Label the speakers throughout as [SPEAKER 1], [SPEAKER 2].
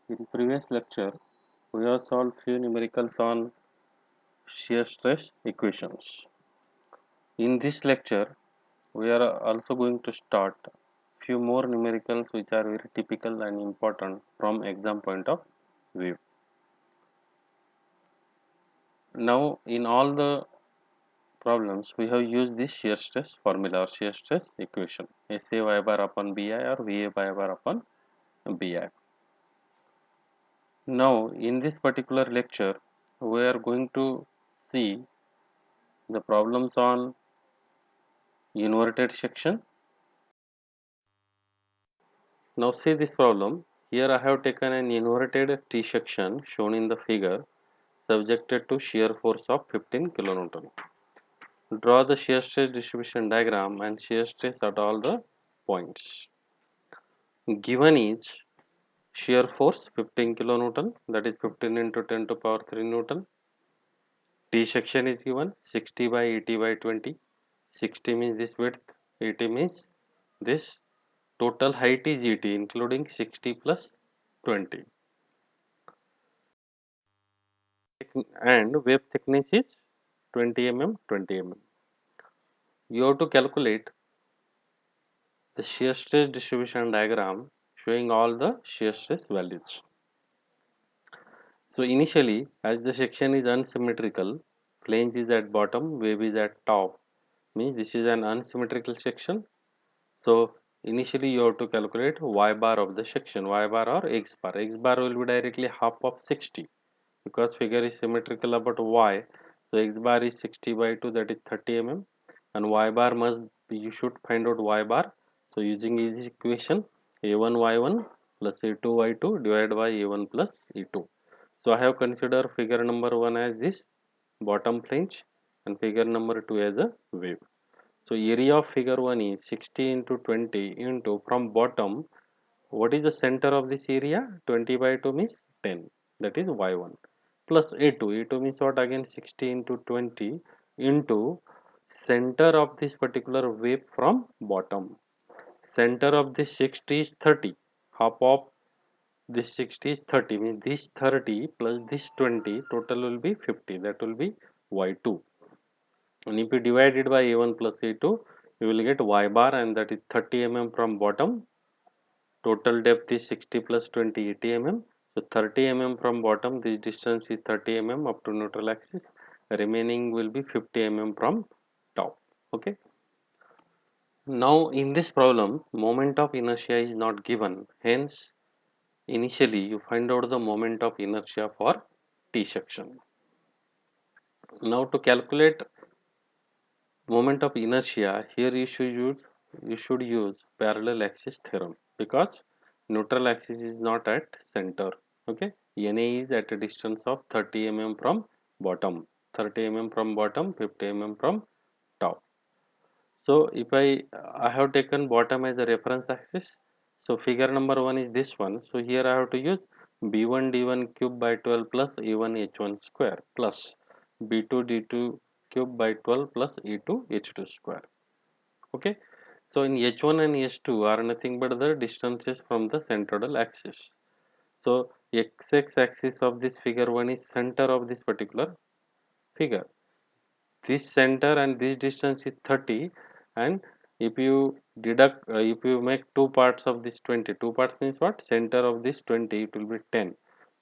[SPEAKER 1] In previous lecture, we have solved few numericals on shear stress equations. In this lecture, we are also going to start few more numericals which are very typical and important from exam point of view. Now, in all the problems, we have used this shear stress formula or shear stress equation, SA y bar upon Bi or Va by bar upon Bi. Now, in this particular lecture, we are going to see the problems on inverted section. Now see this problem. Here I have taken an inverted T section shown in the figure subjected to shear force of 15 kilonewton. Draw the shear stress distribution diagram and shear stress at all the points. Given is shear force 15 kilonewton, that is 15 into 10 to power 3 Newton. T section is given 60 by 80 by 20. 60 means this width, 80 means this. Total height is 80 including 60 plus 20. And wave thickness is 20 mm 20 mm. You have to calculate the shear stress distribution diagram showing all the shear stress values. So initially, as the section is unsymmetrical, flange is at bottom, wave is at top, means this is an unsymmetrical section. So initially you have to calculate y bar of the section, y bar or x bar. X bar will be directly half of 60 because figure is symmetrical about y. So x bar is 60 by 2, that is 30 mm, and y bar must be, you should find out y bar. So using this equation, a1 y1 plus a2 y2 divided by a1 plus e2. So I have considered figure number 1 as this bottom flange and figure number 2 as a wave. So area of figure 1 is 60 into 20 into from bottom. What is the center of this area? 20 by 2 means 10, that is y1 plus a2. A2 means what? Again 60 into 20 into center of this particular wave from bottom. Center of this 60 is 30. Half of this 60 is 30, means this 30 plus this 20 total will be 50, that will be y2. And if you divide it by a1 plus a2, you will get y bar, and that is 30 mm from bottom. Total depth is 60 plus 20, 80 mm. So 30 mm from bottom, this distance is 30 mm up to neutral axis. Remaining will be 50 mm from top. Okay. Now in this problem, moment of inertia is not given. Hence, initially you find out the moment of inertia for T section. Now to calculate moment of inertia, here you should use parallel axis theorem because neutral axis is not at center. Okay, NA is at a distance of 30 mm from bottom, 30 mm from bottom, 50 mm from top. So if I have taken bottom as a reference axis, so figure number 1 is this one. So here I have to use b1 d1 cube by 12 plus a1 h1 square plus b2 d2 cube by 12 plus e2 h2 square. Okay, so in h1 and h2 are nothing but the distances from the centroidal axis. So x axis of this figure 1 is center of this particular figure. This center and this distance is 30, and if you deduct if you make two parts of this 20, two parts means what? Center of this 20, it will be 10.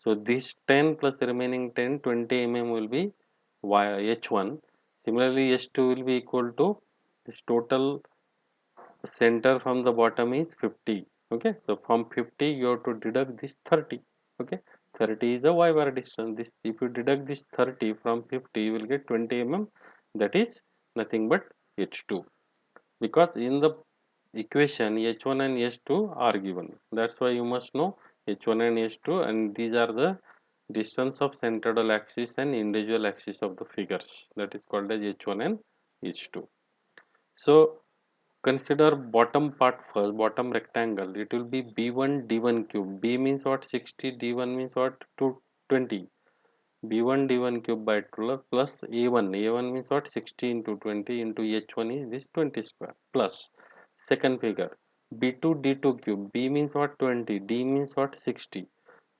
[SPEAKER 1] So this 10 plus remaining 10, 20 mm will be h1. Similarly h2 will be equal to this total center from the bottom is 50. Okay, so from 50 you have to deduct this 30. Okay, 30 is the y bar distance. This, if you deduct this 30 from 50, you will get 20 mm, that is nothing but h2, because in the equation h1 and h2 are given. That's why you must know h1 and h2, and these are the distance of centroidal axis and individual axis of the figures, that is called as h1 and h2. So consider bottom part first, bottom rectangle. It will be b1 d1 cube. B means what? 60. D1 means what? 220. b1 d1 cube by 12 plus a1. A1 means what? 60 into 20 into h1 is this 20 square plus second figure. B2 D2 cube. B means what? 20. D means what? 60.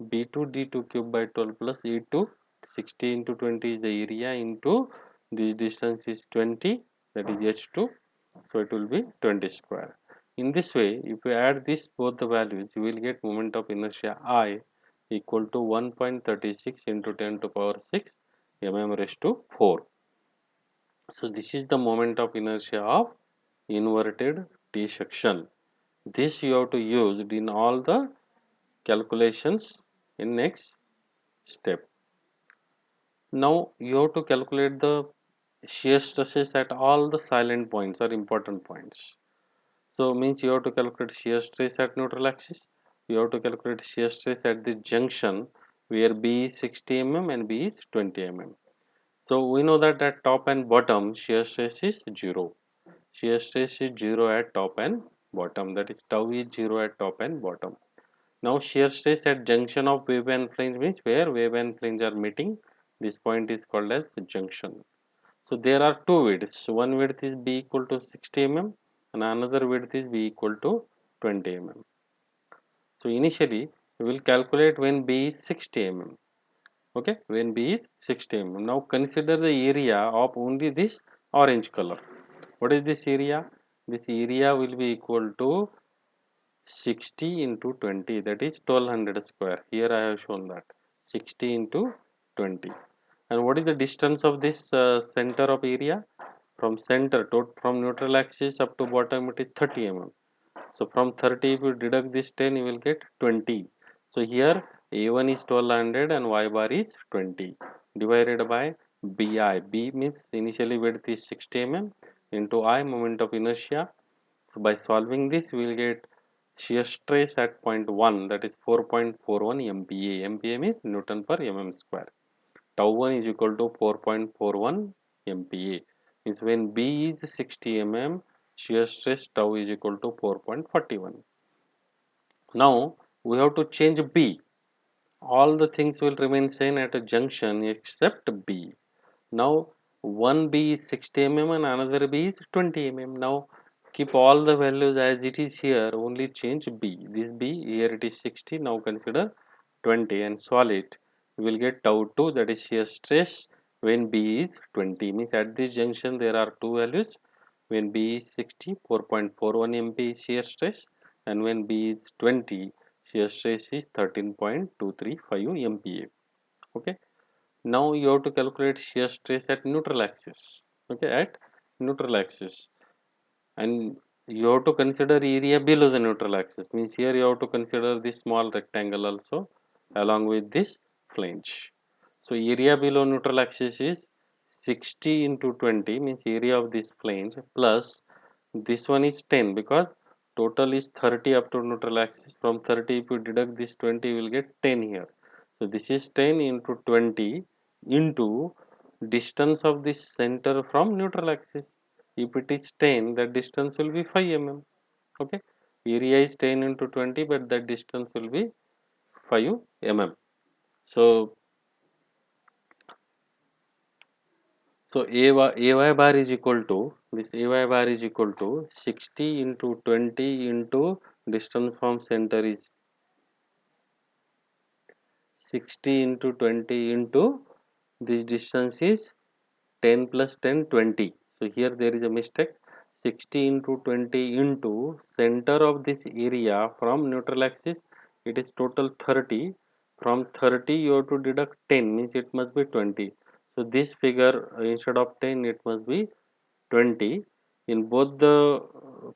[SPEAKER 1] B2 D2 cube by 12 plus E2. 60 into 20 is the area into this distance is 20, that is H2. So it will be 20 square. In this way, if you add this both the values, you will get moment of inertia I equal to 1.36 into 10 to power 6 mm raised to 4. So this is the moment of inertia of inverted T section. This you have to use in all the calculations in next step. Now you have to calculate the shear stresses at all the silent points or important points. So means you have to calculate shear stress at neutral axis. You have to calculate shear stress at the junction where B is 60 mm and B is 20 mm. So we know that at top and bottom shear stress is 0. Shear stress is 0 at top and bottom, that is tau is 0 at top and bottom. Now shear stress at junction of wave and flange means where wave and flange are meeting. This point is called as junction. So there are two widths. One width is B equal to 60 mm and another width is B equal to 20 mm. So initially we will calculate when B is 60 mm. Okay, when B is 60 mm. Now consider the area of only this orange color. What is this area? This area will be equal to 60 into 20, that is 1200 square. Here I have shown that 60 into 20. And what is the distance of this center of area? From center to from neutral axis up to bottom it is 30 mm. So from 30 if you deduct this 10 you will get 20. So here A1 is 1200 and Y bar is 20 divided by BI. B means initially width is 60 mm into I, moment of inertia. So by solving this we will get shear stress at point 1, that is 4.41 MPa. MPa means Newton per mm square. Tau 1 is equal to 4.41 MPa. Means when B is 60 mm, shear stress tau is equal to 4.41. Now we have to change B. All the things will remain same at a junction except B. Now one B is 60 mm and another B is 20 mm. Now keep all the values as it is here, only change B. This B here it is 60, now consider 20 and solve it. We will get tau 2, that is shear stress when B is 20. Means at this junction there are two values. When B is 60, 4.41 MPa is shear stress, and when B is 20, shear stress is 13.235 MPa. Okay. Now you have to calculate shear stress at neutral axis. Okay, at neutral axis, and you have to consider area below the neutral axis. Means here you have to consider this small rectangle also along with this flange. So area below neutral axis is 60 into 20, means area of this flange, plus this one is 10 because total is 30 up to neutral axis. From 30 if you deduct this 20 you will get 10 here. So this is 10 into 20 into distance of this center from neutral axis. If it is 10, the distance will be 5 mm. Okay, area is 10 into 20, but the distance will be 5 mm. So AY bar is equal to, this AY bar is equal to 60 into 20 into distance from center is 60 into 20 into this distance is 10 plus 10 20. So here there is a mistake. 60 into 20 into center of this area from neutral axis, it is total 30. From 30 you have to deduct 10, means it must be 20. So this figure instead of 10 it must be 20. In both the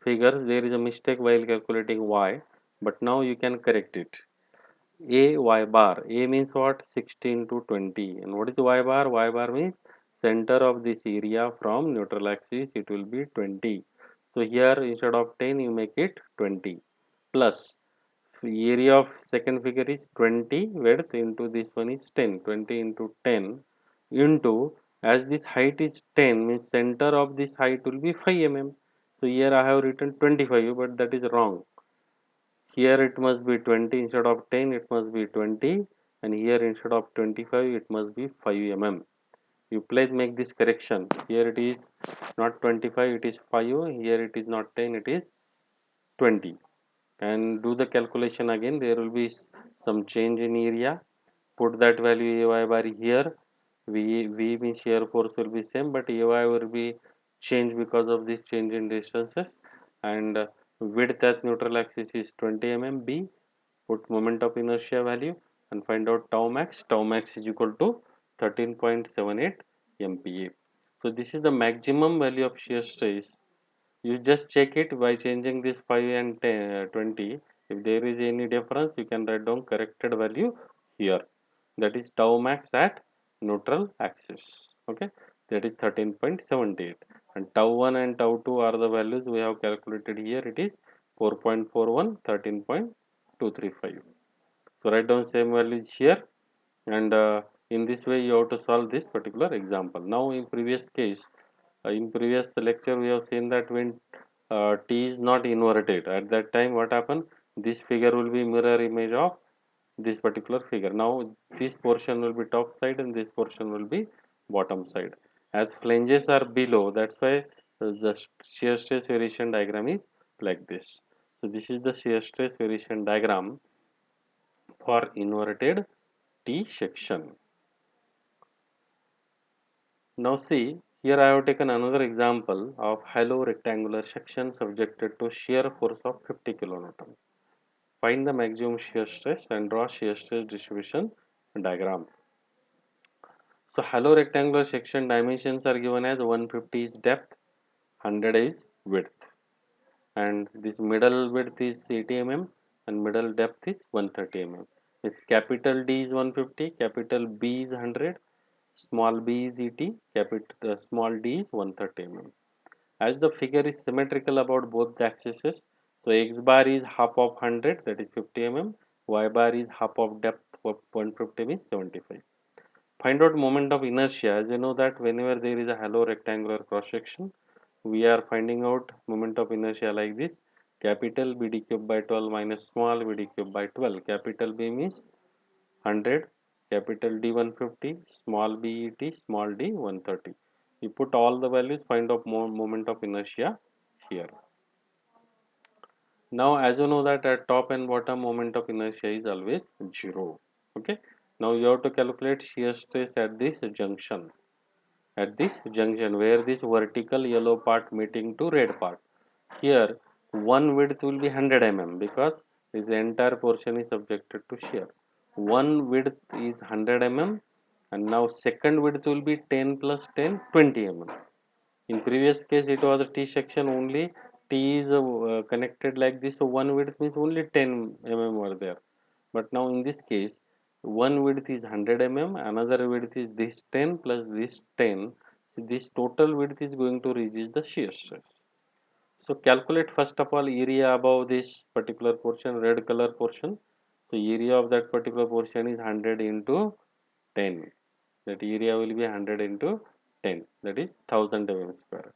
[SPEAKER 1] figures there is a mistake while calculating y, but now you can correct it. A y bar. A means what? 16 to 20. And what is y bar? Y bar means center of this area from neutral axis, it will be 20. So here instead of 10 you make it 20 plus area of second figure is 20 width into this one is 10. 20 into 10 into, as this height is 10 means center of this height will be 5 mm. So here I have written 25, but that is wrong. Here it must be 20 instead of 10, it must be 20, and here instead of 25 it must be 5 mm. You please make this correction. Here it is not 25, it is 5. Here it is not 10, it is 20. and do the calculation again. There will be some change in area. Put that value ay bar here. V means shear force will be same, but ay will be changed because of this change in distances. And width as neutral axis is 20 mm. B, put moment of inertia value and find out tau max. Tau max is equal to 13.78 MPa. So this is the maximum value of shear stress. You just check it by changing this 5 and 10, 20. If there is any difference, you can write down corrected value here. That is tau max at neutral axis. Okay, that is 13.78. And tau 1 and tau 2 are the values we have calculated here. It is 4.41, 13.235. So write down same values here, and in this way you have to solve this particular example. Now in previous lecture we have seen that when t is not inverted, at that time what happen, this figure will be mirror image of this particular figure. Now this portion will be top side and this portion will be bottom side. As flanges are below, that's why the shear stress variation diagram is like this. So this is the shear stress variation diagram for inverted T section. Now see, here I have taken another example of hollow rectangular section subjected to shear force of 50 kilonewton. Find the maximum shear stress and draw shear stress distribution diagram. So hollow rectangular section dimensions are given as 150 is depth, 100 is width, and this middle width is 80 mm and middle depth is 130 mm. This capital D is 150, capital B is 100, small b is ET, capital small d is 130 mm. As the figure is symmetrical about both the axes, so x bar is half of 100, that is 50 mm, y bar is half of depth of 150 means 75. Find out moment of inertia. As you know that whenever there is a hollow rectangular cross section, we are finding out moment of inertia like this. Capital BD cube by 12 minus small BD cube by 12. Capital B means 100, capital D 150, small b et, small d 130. You put all the values, find out moment of inertia here. Now as you know that at top and bottom moment of inertia is always 0. Okay. Now you have to calculate shear stress at this junction. At this junction where this vertical yellow part meeting to red part. Here one width will be 100 mm because this entire portion is subjected to shear. One width is 100 mm and now second width will be 10 plus 10 20 mm. In previous case it was a T section only, T is connected like this, so one width means only 10 mm were there. But now in this case one width is 100 mm, another width is this 10 plus this 10, so this total width is going to reduce the shear stress. So calculate first of all area above this particular portion, red color portion. So area of that particular portion is 100 into 10. That area will be 100 into 10. That is 1000 mm square.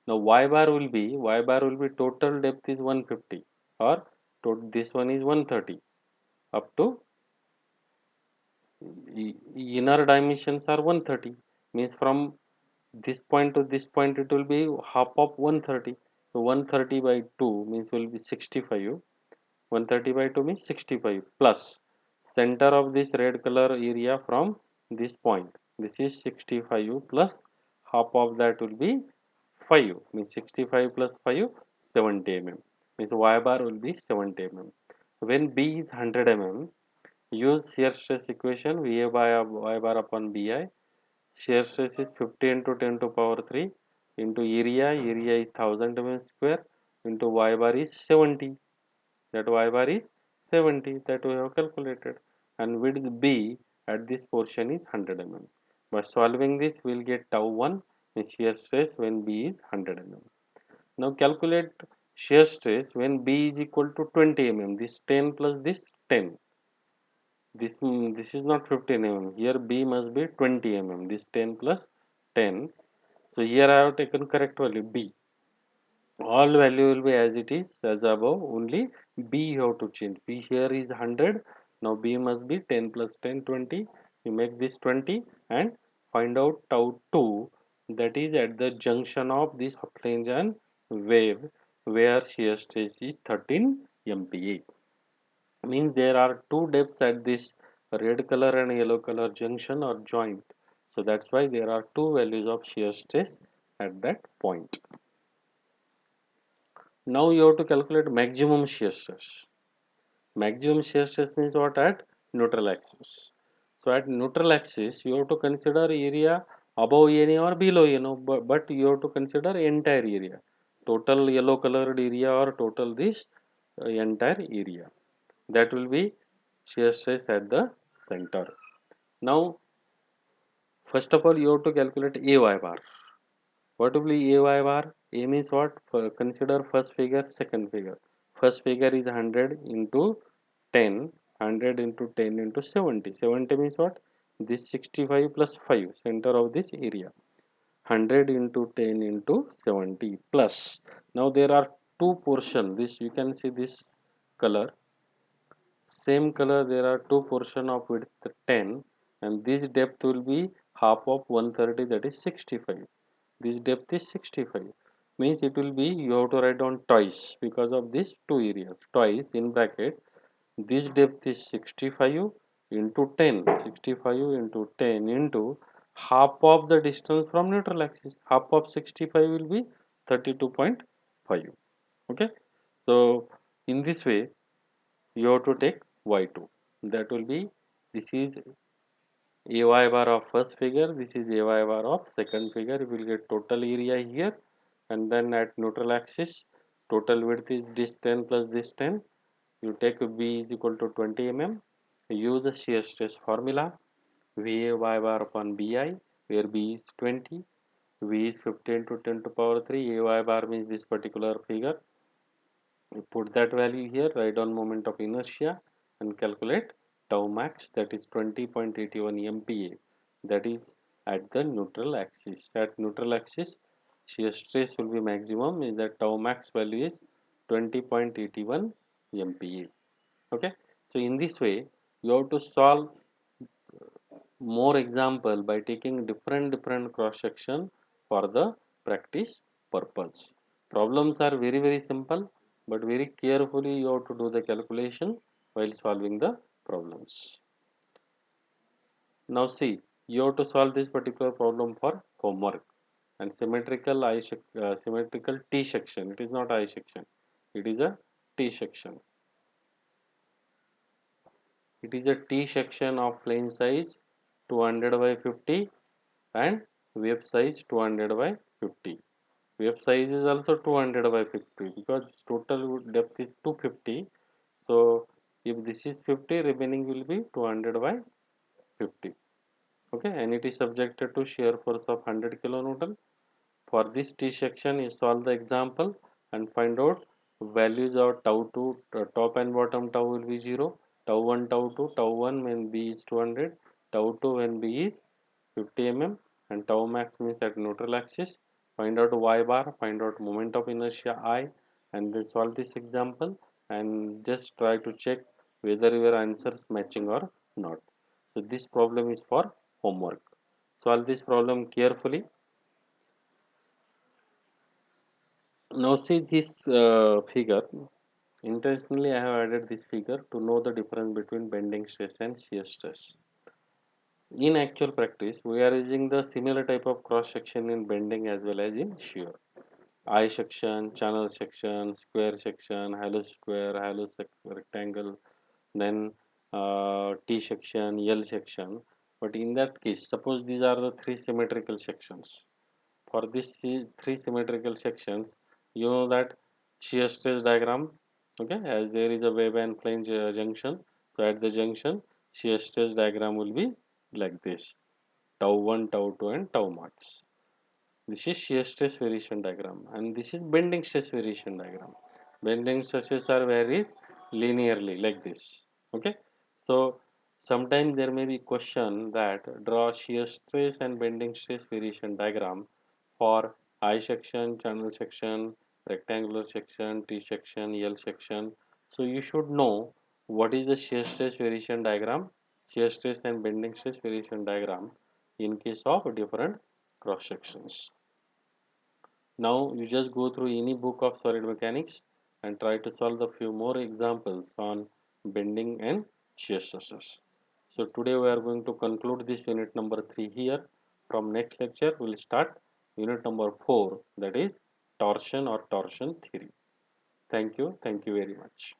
[SPEAKER 1] Now y bar will be total depth is 150 or this one is 130 up to inner dimensions are 130, means from this point to this point it will be half of 130. So 130 by 2 means will be 65. 130 by 2 means 65 plus center of this red color area from this point. This is 65 plus half of that will be 5, means 65 plus 5 70 mm, means y bar will be 70 mm. When B is 100 mm, use shear stress equation Va by y bar upon Bi. Shear stress is 50 into 10 to power 3 into area is 1000 mm square into y bar is 70. That y bar is 70 that we have calculated, and width B at this portion is 100 mm. By solving this we will get tau 1 in shear stress when B is 100 mm. Now calculate shear stress when B is equal to 20 mm. This 10 plus this 10. This is not 15 mm. Here B must be 20 mm. This 10 plus 10. So here I have taken correct value B. All value will be as it is as above, only B you have to change. B here is 100, now B must be 10 plus 10 20. You make this 20 and find out tau 2, that is at the junction of this flange and wave where shear stress is 13 MPa. Means there are two depths at this red color and yellow color junction or joint. So that's why there are two values of shear stress at that point. Now you have to calculate maximum shear stress. Maximum shear stress means what? At neutral axis. So at neutral axis, you have to consider area above NA or below NA, but you have to consider entire area, total yellow colored area or total this entire area. That will be shear stress at the center. Now, first of all, you have to calculate AY bar. What will be AY bar? A means what? Consider first figure, second figure. First figure is 100 into 10, 100 into 10 into 70. 70 means what? This 65 plus 5, center of this area. 100 into 10 into 70 plus. Now there are two portions. This you can see this color. Same color, there are two portion of width 10, and this depth will be half of 130, that is 65. This depth is 65. Means it will be, you have to write down twice because of these two areas. Twice in bracket, this depth is 65 into 10. 65 into 10 into half of the distance from neutral axis. Half of 65 will be 32.5. Okay. So in this way, you have to take y2. That will be, this is AY bar of first figure, this is AY bar of second figure. You will get total area here, and then at neutral axis, total width is this 10 plus this 10. You take V is equal to 20 mm. Use the shear stress formula, VA y bar upon BI, where B is 20, V is 15 to 10 to power 3, AY bar means this particular figure. You put that value here, write down moment of inertia and calculate tau max, that is 20.81 MPa, that is at the neutral axis. At neutral axis, shear stress will be maximum, is that tau max value is 20.81 MPa. Okay, so in this way you have to solve more example by taking different cross section for the practice purpose. Problems are very simple, but very carefully you have to do the calculation while solving the problems. Now see, you have to solve this particular problem for homework, and symmetrical T section. It is not I section, it is a T section. It is a T section of plane size 200 by 50 and wave size 200 by 50. Wave size is also 200 by 50 because total depth is 250. So if this is 50, remaining will be 200 by 50. Okay, and it is subjected to shear force of 100 kilonewton. For this T section, you solve the example and find out values of tau 2, top and bottom tau will be 0, tau 1, tau 2, tau 1 when B is 200, tau 2 when B is 50 mm, and tau max means at neutral axis. Find out y bar, find out moment of inertia I, and then solve this example and just try to check whether your answers matching or not. So this problem is for homework. Solve this problem carefully. Now see this figure. Intentionally I have added this figure to know the difference between bending stress and shear stress. In actual practice, we are using the similar type of cross section in bending as well as in shear. I section, channel section, square section, hollow square, rectangle, then T section, L section. But in that case, suppose these are the three symmetrical sections. For these three symmetrical sections, you know that shear stress diagram, okay, as there is a wave and flange junction. So at the junction, shear stress diagram will be like this: tau 1, tau 2, and tau max. This is shear stress variation diagram, and this is bending stress variation diagram. Bending stresses are varied linearly like this. Okay, so sometimes there may be question that draw shear stress and bending stress variation diagram for I section, channel section, rectangular section, T section, L section. So you should know what is the shear stress variation diagram, shear stress and bending stress variation diagram in case of different cross sections. Now you just go through any book of solid mechanics and try to solve a few more examples on bending and shear stresses. So today we are going to conclude this unit number 3 here. From next lecture we will start unit number 4, that is torsion or torsion theory. Thank you very much.